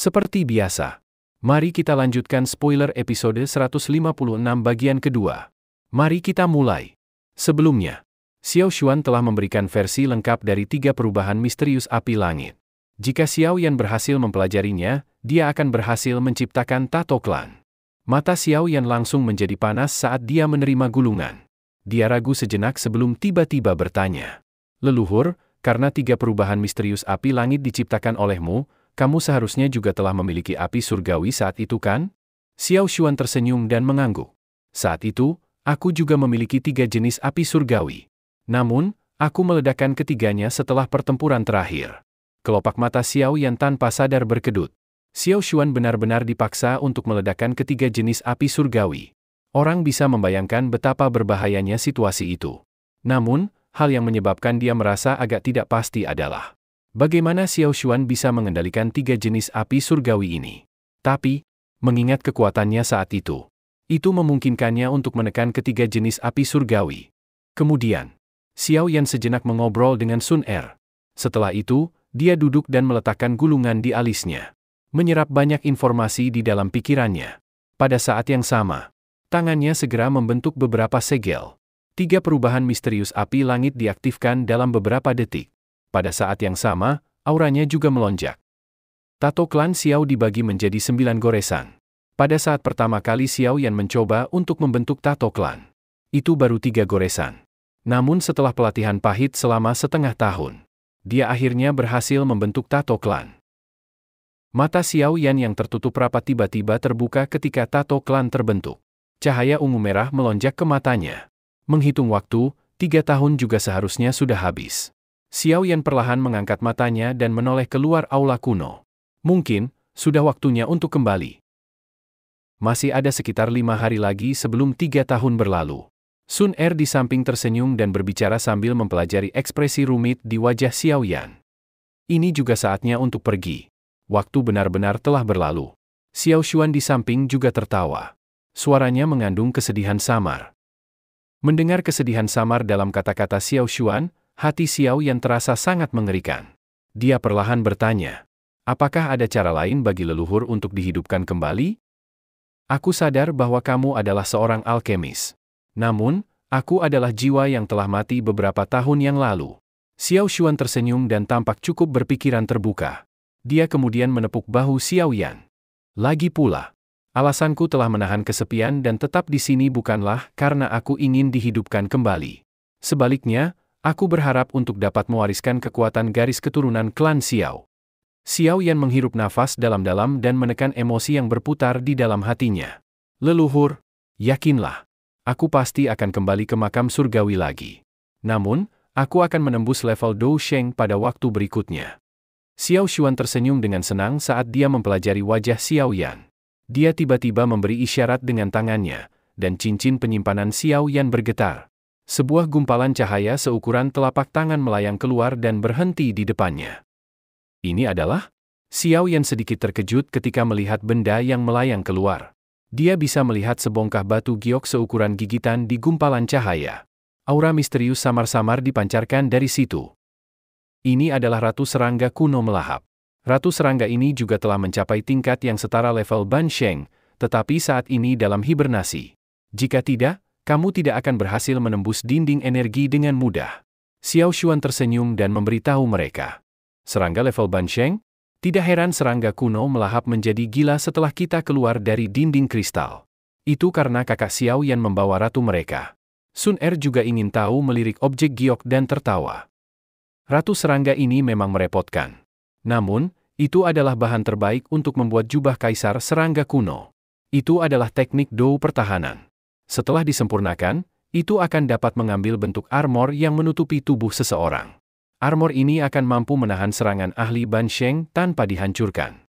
Seperti biasa, mari kita lanjutkan spoiler episode 156 bagian kedua. Mari kita mulai. Sebelumnya, Xiao Xuan telah memberikan versi lengkap dari 3 perubahan misterius api langit. Jika Xiao Yan berhasil mempelajarinya, dia akan berhasil menciptakan tato klan. Mata Xiao Yan langsung menjadi panas saat dia menerima gulungan. Dia ragu sejenak sebelum tiba-tiba bertanya, "Leluhur, karena 3 perubahan misterius api langit diciptakan olehmu, kamu seharusnya juga telah memiliki api surgawi saat itu kan?" Xiao Xuan tersenyum dan mengangguk. "Saat itu, aku juga memiliki 3 jenis api surgawi. Namun, aku meledakkan ketiganya setelah pertempuran terakhir." Kelopak mata Xiao Yan tanpa sadar berkedut. Xiao Xuan benar-benar dipaksa untuk meledakkan ketiga jenis api surgawi. Orang bisa membayangkan betapa berbahayanya situasi itu. Namun, hal yang menyebabkan dia merasa agak tidak pasti adalah bagaimana Xiao Xuan bisa mengendalikan 3 jenis api surgawi ini. Tapi, mengingat kekuatannya saat itu memungkinkannya untuk menekan ketiga jenis api surgawi. Kemudian, Xiao Yan sejenak mengobrol dengan Sun Er. Setelah itu, dia duduk dan meletakkan gulungan di alisnya, menyerap banyak informasi di dalam pikirannya. Pada saat yang sama, tangannya segera membentuk beberapa segel. 3 perubahan misterius api langit diaktifkan dalam beberapa detik. Pada saat yang sama, auranya juga melonjak. Tato klan Xiao dibagi menjadi 9 goresan. Pada saat pertama kali Xiao Yan mencoba untuk membentuk tato klan, itu baru 3 goresan. Namun setelah pelatihan pahit selama setengah tahun, dia akhirnya berhasil membentuk tato klan. Mata Xiao Yan yang tertutup rapat tiba-tiba terbuka ketika tato klan terbentuk. Cahaya ungu merah melonjak ke matanya. Menghitung waktu, 3 tahun juga seharusnya sudah habis. Xiao Yan perlahan mengangkat matanya dan menoleh keluar aula kuno. Mungkin, sudah waktunya untuk kembali. Masih ada sekitar 5 hari lagi sebelum 3 tahun berlalu. Sun Er di samping tersenyum dan berbicara sambil mempelajari ekspresi rumit di wajah Xiao Yan. Ini juga saatnya untuk pergi. Waktu benar-benar telah berlalu. Xiao Xuan di samping juga tertawa. Suaranya mengandung kesedihan samar. Mendengar kesedihan samar dalam kata-kata Xiao Xuan, hati Xiao Yan terasa sangat mengerikan. Dia perlahan bertanya, "Apakah ada cara lain bagi leluhur untuk dihidupkan kembali? Aku sadar bahwa kamu adalah seorang alkemis. Namun, aku adalah jiwa yang telah mati beberapa tahun yang lalu." Xiao Xuan tersenyum dan tampak cukup berpikiran terbuka. Dia kemudian menepuk bahu Xiao Yan. "Lagi pula, alasanku telah menahan kesepian dan tetap di sini bukanlah karena aku ingin dihidupkan kembali. Sebaliknya, aku berharap untuk dapat mewariskan kekuatan garis keturunan klan Xiao." Xiao Yan menghirup nafas dalam-dalam dan menekan emosi yang berputar di dalam hatinya. "Leluhur, yakinlah, aku pasti akan kembali ke makam surgawi lagi. Namun, aku akan menembus level Dou Sheng pada waktu berikutnya." Xiao Xuan tersenyum dengan senang saat dia mempelajari wajah Xiao Yan. Dia tiba-tiba memberi isyarat dengan tangannya, dan cincin penyimpanan Xiao Yan bergetar. Sebuah gumpalan cahaya seukuran telapak tangan melayang keluar dan berhenti di depannya. Ini adalah? Xiao Yan sedikit terkejut ketika melihat benda yang melayang keluar. Dia bisa melihat sebongkah batu giok seukuran gigitan di gumpalan cahaya. Aura misterius samar-samar dipancarkan dari situ. Ini adalah Ratu Serangga kuno melahap. Ratu Serangga ini juga telah mencapai tingkat yang setara level Ban Sheng, tetapi saat ini dalam hibernasi. Jika tidak, kamu tidak akan berhasil menembus dinding energi dengan mudah. Xiao Xuan tersenyum dan memberitahu mereka. Serangga level Ban Sheng? Tidak heran serangga kuno melahap menjadi gila setelah kita keluar dari dinding kristal. Itu karena kakak Xiao Yan membawa ratu mereka. Sun Er juga ingin tahu melirik objek giok dan tertawa. Ratu serangga ini memang merepotkan. Namun, itu adalah bahan terbaik untuk membuat jubah kaisar serangga kuno. Itu adalah teknik Dou pertahanan. Setelah disempurnakan, itu akan dapat mengambil bentuk armor yang menutupi tubuh seseorang. Armor ini akan mampu menahan serangan ahli Ban Sheng tanpa dihancurkan.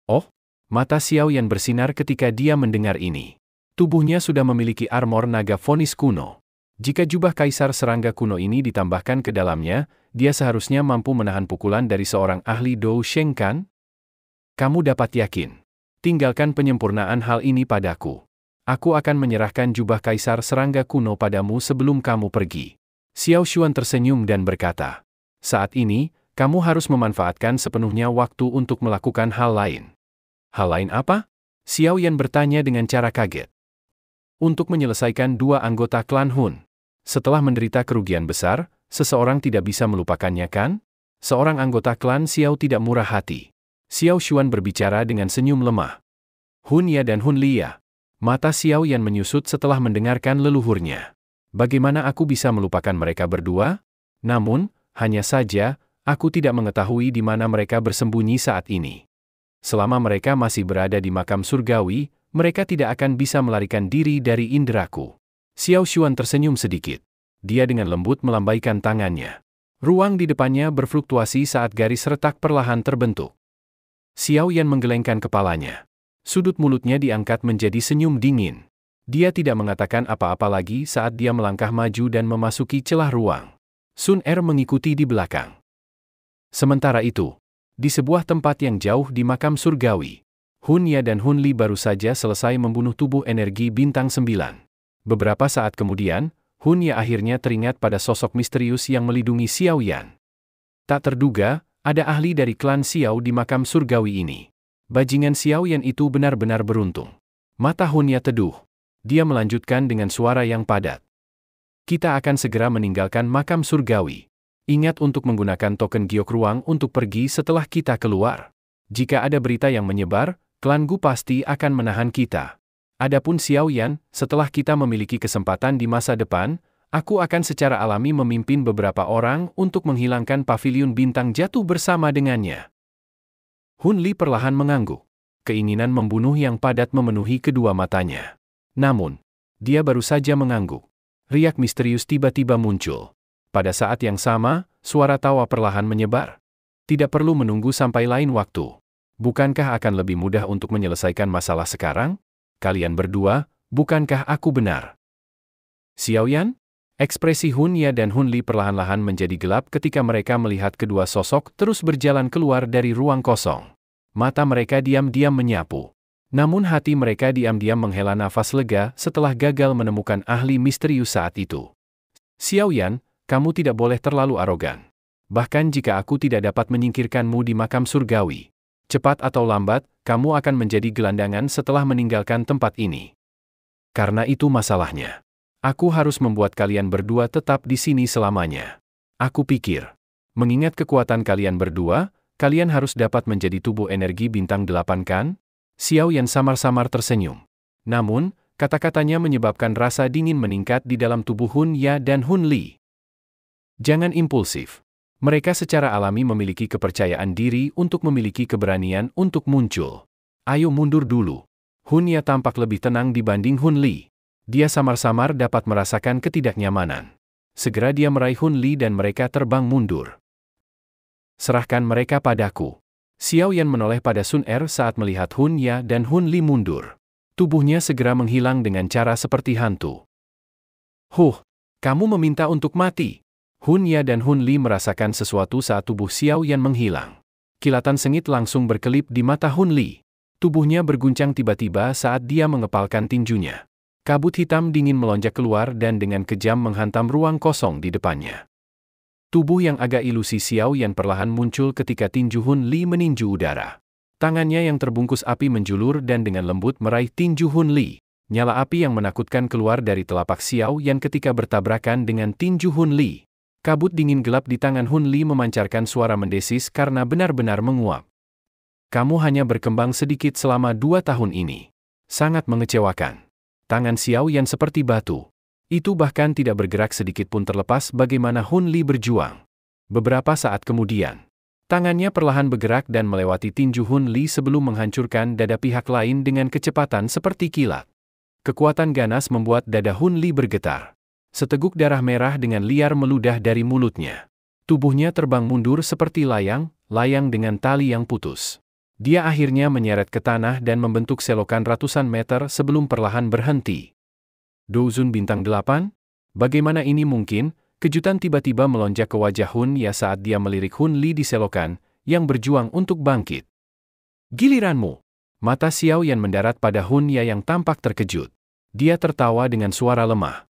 Oh, mata Xiao Yan bersinar ketika dia mendengar ini. Tubuhnya sudah memiliki armor naga fonis kuno. Jika jubah kaisar serangga kuno ini ditambahkan ke dalamnya, dia seharusnya mampu menahan pukulan dari seorang ahli Dou Sheng kan? Kamu dapat yakin. Tinggalkan penyempurnaan hal ini padaku. Aku akan menyerahkan jubah kaisar serangga kuno padamu sebelum kamu pergi. Xiao Xuan tersenyum dan berkata, "Saat ini, Kamu harus memanfaatkan sepenuhnya waktu untuk melakukan hal lain. Hal lain apa? Xiao Yan bertanya dengan cara kaget. Untuk menyelesaikan dua anggota klan Hun. Setelah menderita kerugian besar, seseorang tidak bisa melupakannya kan? Seorang anggota klan Xiao tidak murah hati. Xiao Xuan berbicara dengan senyum lemah. Hun Ya dan Hun Li ya. Mata Xiao Yan menyusut setelah mendengarkan leluhurnya. Bagaimana aku bisa melupakan mereka berdua? Namun, hanya saja, aku tidak mengetahui di mana mereka bersembunyi saat ini. Selama mereka masih berada di makam surgawi, mereka tidak akan bisa melarikan diri dari inderaku. Xiao Xuan tersenyum sedikit. Dia dengan lembut melambaikan tangannya. Ruang di depannya berfluktuasi saat garis retak perlahan terbentuk. Xiao Yan menggelengkan kepalanya. Sudut mulutnya diangkat menjadi senyum dingin. Dia tidak mengatakan apa-apa lagi saat dia melangkah maju dan memasuki celah ruang. Sun Er mengikuti di belakang. Sementara itu, di sebuah tempat yang jauh di makam surgawi, Hun Ya dan Hun Li baru saja selesai membunuh tubuh energi bintang 9. Beberapa saat kemudian, Hun Ya akhirnya teringat pada sosok misterius yang melindungi Xiao Yan. Tak terduga, ada ahli dari klan Xiao di makam surgawi ini. Bajingan Xiao Yan itu benar-benar beruntung. Mata Hun Ya teduh. Dia melanjutkan dengan suara yang padat. Kita akan segera meninggalkan makam surgawi. Ingat untuk menggunakan token giok ruang untuk pergi setelah kita keluar. Jika ada berita yang menyebar, klan Gu pasti akan menahan kita. Adapun Xiao Yan, setelah kita memiliki kesempatan di masa depan, aku akan secara alami memimpin beberapa orang untuk menghilangkan paviliun bintang jatuh bersama dengannya. Hun Li perlahan mengangguk. Keinginan membunuh yang padat memenuhi kedua matanya. Namun, dia baru saja mengangguk. Riak misterius tiba-tiba muncul. Pada saat yang sama, suara tawa perlahan menyebar. Tidak perlu menunggu sampai lain waktu. Bukankah akan lebih mudah untuk menyelesaikan masalah sekarang? Kalian berdua, bukankah aku benar? Xiao Yan? Ekspresi Hun Ya dan Hun Li perlahan-lahan menjadi gelap ketika mereka melihat kedua sosok terus berjalan keluar dari ruang kosong. Mata mereka diam-diam menyapu. Namun hati mereka diam-diam menghela nafas lega setelah gagal menemukan ahli misterius saat itu. Xiao Yan, kamu tidak boleh terlalu arogan. Bahkan jika aku tidak dapat menyingkirkanmu di makam surgawi, cepat atau lambat, kamu akan menjadi gelandangan setelah meninggalkan tempat ini. Karena itu masalahnya. Aku harus membuat kalian berdua tetap di sini selamanya. Aku pikir, mengingat kekuatan kalian berdua, kalian harus dapat menjadi tubuh energi bintang 8 kan? Xiao Yan samar-samar tersenyum. Namun, kata-katanya menyebabkan rasa dingin meningkat di dalam tubuh Hun Ya dan Hun Li. Jangan impulsif. Mereka secara alami memiliki kepercayaan diri untuk memiliki keberanian untuk muncul. Ayo mundur dulu. Hun Ya tampak lebih tenang dibanding Hun Li. Dia samar-samar dapat merasakan ketidaknyamanan. Segera dia meraih Hun Li dan mereka terbang mundur. Serahkan mereka padaku. Xiao Yan menoleh pada Sun Er saat melihat Hun Ya dan Hun Li mundur. Tubuhnya segera menghilang dengan cara seperti hantu. Kamu meminta untuk mati. Hun Ya dan Hun Li merasakan sesuatu saat tubuh Xiao Yan menghilang. Kilatan sengit langsung berkelip di mata Hun Li. Tubuhnya berguncang tiba-tiba saat dia mengepalkan tinjunya. Kabut hitam dingin melonjak keluar dan dengan kejam menghantam ruang kosong di depannya. Tubuh yang agak ilusi Xiao Yan perlahan muncul ketika tinju Hun Li meninju udara. Tangannya yang terbungkus api menjulur dan dengan lembut meraih tinju Hun Li. Nyala api yang menakutkan keluar dari telapak Xiao Yan ketika bertabrakan dengan tinju Hun Li. Kabut dingin gelap di tangan Hun Li memancarkan suara mendesis karena benar-benar menguap. Kamu hanya berkembang sedikit selama 2 tahun ini. Sangat mengecewakan. Tangan Xiao Yan seperti batu. Itu bahkan tidak bergerak sedikit pun terlepas bagaimana Hun Li berjuang. Beberapa saat kemudian, tangannya perlahan bergerak dan melewati tinju Hun Li sebelum menghancurkan dada pihak lain dengan kecepatan seperti kilat. Kekuatan ganas membuat dada Hun Li bergetar. Seteguk darah merah dengan liar meludah dari mulutnya. Tubuhnya terbang mundur seperti layang dengan tali yang putus. Dia akhirnya menyeret ke tanah dan membentuk selokan ratusan meter sebelum perlahan berhenti. Douzun bintang 8? Bagaimana ini mungkin? Kejutan tiba-tiba melonjak ke wajah Hun Ya saat dia melirik Hun Li di selokan, yang berjuang untuk bangkit. Giliranmu. Mata Xiao Yan mendarat pada Hun Ya yang tampak terkejut. Dia tertawa dengan suara lemah.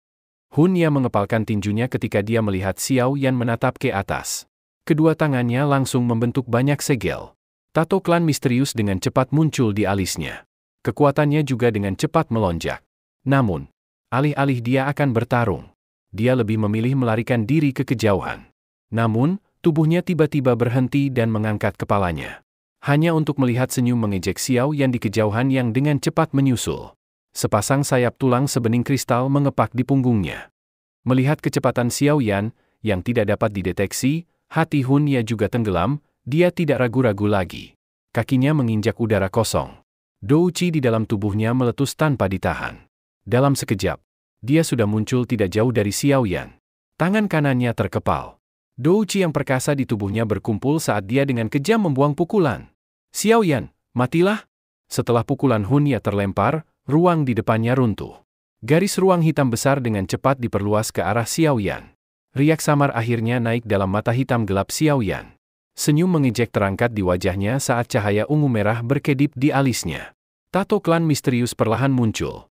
Hun Ya mengepalkan tinjunya ketika dia melihat Xiao Yan menatap ke atas. Kedua tangannya langsung membentuk banyak segel. Tato klan misterius dengan cepat muncul di alisnya. Kekuatannya juga dengan cepat melonjak. Namun, alih-alih dia akan bertarung, dia lebih memilih melarikan diri ke kejauhan. Namun, tubuhnya tiba-tiba berhenti dan mengangkat kepalanya. Hanya untuk melihat senyum mengejek Xiao Yan di kejauhan yang dengan cepat menyusul. Sepasang sayap tulang sebening kristal mengepak di punggungnya. Melihat kecepatan Xiao Yan, yang tidak dapat dideteksi, hati Hun Ye juga tenggelam, dia tidak ragu-ragu lagi. Kakinya menginjak udara kosong. Dou Qi di dalam tubuhnya meletus tanpa ditahan. Dalam sekejap, dia sudah muncul tidak jauh dari Xiao Yan. Tangan kanannya terkepal. Dou Qi yang perkasa di tubuhnya berkumpul saat dia dengan kejam membuang pukulan. Xiao Yan, matilah! Setelah pukulan Hun Ye terlempar, ruang di depannya runtuh. Garis ruang hitam besar dengan cepat diperluas ke arah Xiao Yan. Riak samar akhirnya naik dalam mata hitam gelap Xiao Yan. Senyum mengejek terangkat di wajahnya saat cahaya ungu merah berkedip di alisnya. Tato klan misterius perlahan muncul.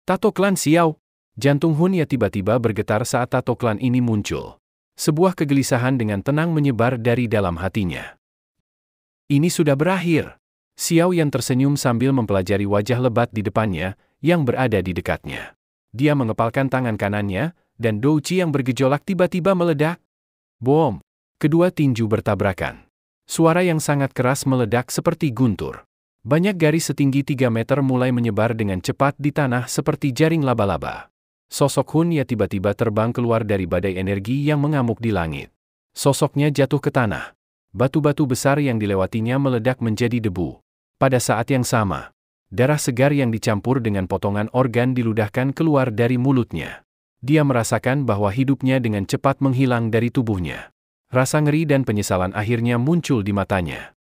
Tato klan Xiao. Jantung Hun Ye tiba-tiba bergetar saat tato klan ini muncul. Sebuah kegelisahan dengan tenang menyebar dari dalam hatinya. Ini sudah berakhir. Xiao Yan tersenyum sambil mempelajari wajah lebat di depannya, yang berada di dekatnya. Dia mengepalkan tangan kanannya, dan Dou Qi yang bergejolak tiba-tiba meledak. Bom! Kedua tinju bertabrakan. Suara yang sangat keras meledak seperti guntur. Banyak garis setinggi 3 meter mulai menyebar dengan cepat di tanah seperti jaring laba-laba. Sosok Hun Ye tiba-tiba terbang keluar dari badai energi yang mengamuk di langit. Sosoknya jatuh ke tanah. Batu-batu besar yang dilewatinya meledak menjadi debu. Pada saat yang sama, darah segar yang dicampur dengan potongan organ diludahkan keluar dari mulutnya. Dia merasakan bahwa hidupnya dengan cepat menghilang dari tubuhnya. Rasa ngeri dan penyesalan akhirnya muncul di matanya.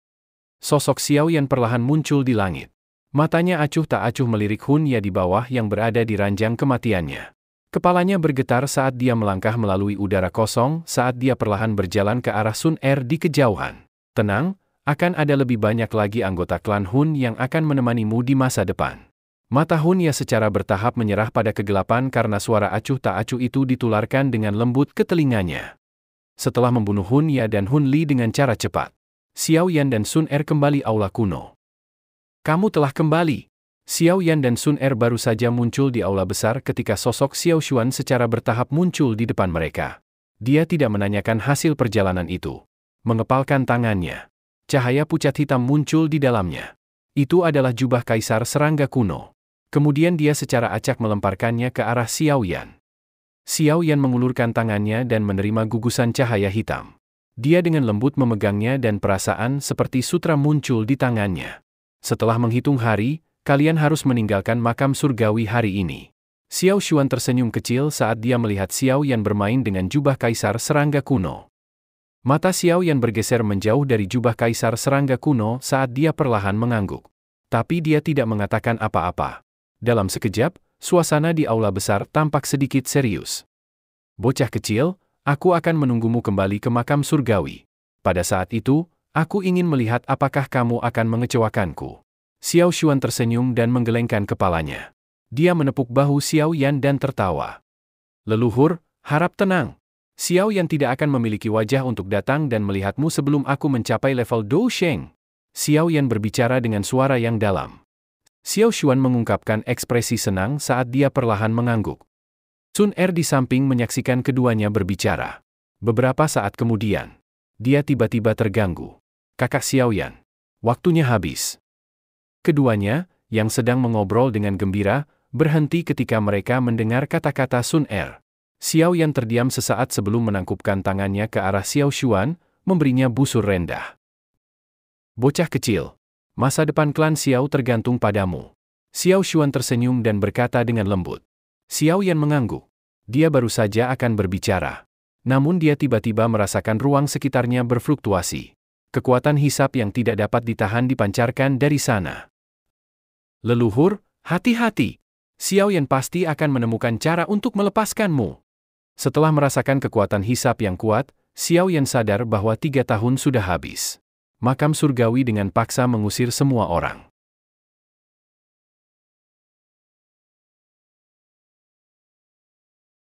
Sosok Xiao Yan perlahan muncul di langit. Matanya acuh tak acuh melirik Hun Ye di bawah yang berada di ranjang kematiannya. Kepalanya bergetar saat dia melangkah melalui udara kosong saat dia perlahan berjalan ke arah Sun Er di kejauhan. Tenang, akan ada lebih banyak lagi anggota klan Hun yang akan menemanimu di masa depan. Mata Hun Ye secara bertahap menyerah pada kegelapan karena suara acuh tak acuh itu ditularkan dengan lembut ke telinganya. Setelah membunuh Hun Ye dan Hun Li dengan cara cepat, Xiao Yan dan Sun Er kembali aula kuno. Kamu telah kembali. Xiao Yan dan Sun Er baru saja muncul di aula besar ketika sosok Xiao Xuan secara bertahap muncul di depan mereka. Dia tidak menanyakan hasil perjalanan itu. Mengepalkan tangannya. Cahaya pucat hitam muncul di dalamnya. Itu adalah jubah kaisar serangga kuno. Kemudian dia secara acak melemparkannya ke arah Xiao Yan. Xiao Yan mengulurkan tangannya dan menerima gugusan cahaya hitam. Dia dengan lembut memegangnya dan perasaan seperti sutra muncul di tangannya. Setelah menghitung hari, kalian harus meninggalkan makam surgawi hari ini. Xiao Xuan tersenyum kecil saat dia melihat Xiao Yan bermain dengan jubah kaisar serangga kuno. Mata Xiao Yan bergeser menjauh dari jubah kaisar serangga kuno saat dia perlahan mengangguk. Tapi dia tidak mengatakan apa-apa. Dalam sekejap, suasana di aula besar tampak sedikit serius. Bocah kecil, aku akan menunggumu kembali ke makam surgawi. Pada saat itu, aku ingin melihat apakah kamu akan mengecewakanku. Xiao Xuan tersenyum dan menggelengkan kepalanya. Dia menepuk bahu Xiao Yan dan tertawa. Leluhur, harap tenang. Xiao Yan tidak akan memiliki wajah untuk datang dan melihatmu sebelum aku mencapai level Dou Sheng. Xiao Yan berbicara dengan suara yang dalam. Xiao Xuan mengungkapkan ekspresi senang saat dia perlahan mengangguk. Sun Er di samping menyaksikan keduanya berbicara. Beberapa saat kemudian, dia tiba-tiba terganggu. Kakak Xiao Yan, waktunya habis. Keduanya, yang sedang mengobrol dengan gembira, berhenti ketika mereka mendengar kata-kata Sun Er. Xiao Yan terdiam sesaat sebelum menangkupkan tangannya ke arah Xiao Xuan, memberinya busur rendah. Bocah kecil, masa depan klan Xiao tergantung padamu. Xiao Xuan tersenyum dan berkata dengan lembut. Xiao Yan mengangguk. Dia baru saja akan berbicara. Namun dia tiba-tiba merasakan ruang sekitarnya berfluktuasi. Kekuatan hisap yang tidak dapat ditahan dipancarkan dari sana. Leluhur, hati-hati. Xiao Yan pasti akan menemukan cara untuk melepaskanmu. Setelah merasakan kekuatan hisap yang kuat, Xiao Yan sadar bahwa 3 tahun sudah habis. Makam surgawi dengan paksa mengusir semua orang.